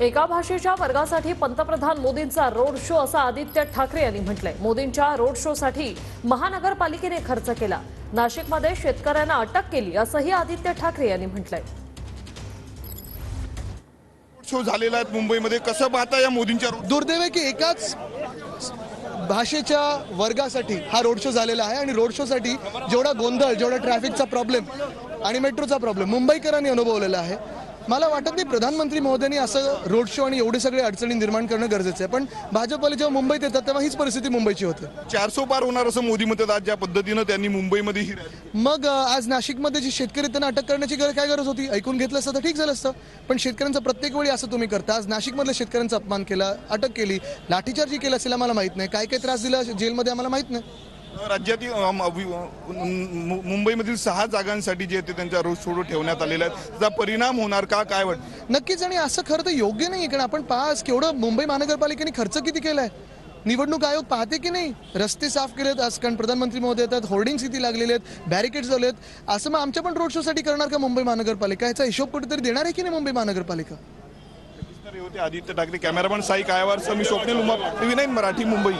एका भाषेच्या वर्गासाठी पंतप्रधान मोदींचा रोड शो असं आदित्य ठाकरे यांनी म्हटलंय। मोदींच्या रोड शो साठी महानगरपालिकेने खर्च केला। नाशिकमध्ये शेतकऱ्यांना अटक केली असंही आदित्य ठाकरे यांनी म्हटलंय। शो झालेला आहे मुंबईमध्ये, कसं पाहता या मोदींच्या दुर्दैव आहे की एकाच भाषेच्या वर्गासाठी हा रोड शो झालेला आहे आणि रोड शो साठी जेवढा गोंधळ, जेवढा ट्रॅफिकचा प्रॉब्लेम आणि मेट्रोचा प्रॉब्लेम मुंबईकरांनी अनुभवलेला आहे। मला वाटत नाही प्रधानमंत्री महोदयांनी असं रोड शो आणि एवढे सगळे अडचणी निर्माण करणं गरजेचं आहे, पण भाजपवाले जेव्हा मुंबईत येतात तेव्हा हीच परिस्थिती मुंबईची होते। 400 पार होणार असं मोदी म्हणतात आज ज्या पद्धतीनं त्यांनी मुंबईमध्ये ही रॅली। मग आज नाशिकमध्ये जे शेतकरी त्यांना अटक करण्याची काय गरज होती? ऐकून घेतलं असतं तर ठीक झालं असतं, पण शेतकऱ्यांचा प्रत्येक वेळी असं तुम्ही करता। आज नाशिकमधल्या शेतकऱ्यांचा अपमान केला, अटक केली, लाठीचार्ज केला असेल आम्हाला माहित नाही, काय त्रास दिला जेलमध्ये आम्हाला माहित नाही। राज्यातील मुंबईमधील 6 जागांसाठी जे ते त्यांच्या रोड शो ठेवण्यात आलेला आहे, त्याचा परिणाम होणार का, काय वाटतं? नक्कीच, आणि असं खरं तर योग्य नाही, कारण आपण पास केवढं मुंबई महानगरपालिकेने खर्च किती केलाय, निवडणूक आयोग पाहते की नाही, रस्ते साफ केलेत आज, कारण प्रधानमंत्री महोदय येतात, होर्डिंग्स किती लागलेले आहेत, बॅरिकेड्स लावलेत, असं मग आमच्या पण रोड शो साठी करणार का मुंबई महानगरपालिका? याचा हिशोब कुठेतरी देणार आहे की नाही मुंबई महानगरपालिका? होते आदित्य ठाकरे, कॅमेरामन साई कायवारसह मी स्वप्नील उमा, TV9 मराठी, मुंबई।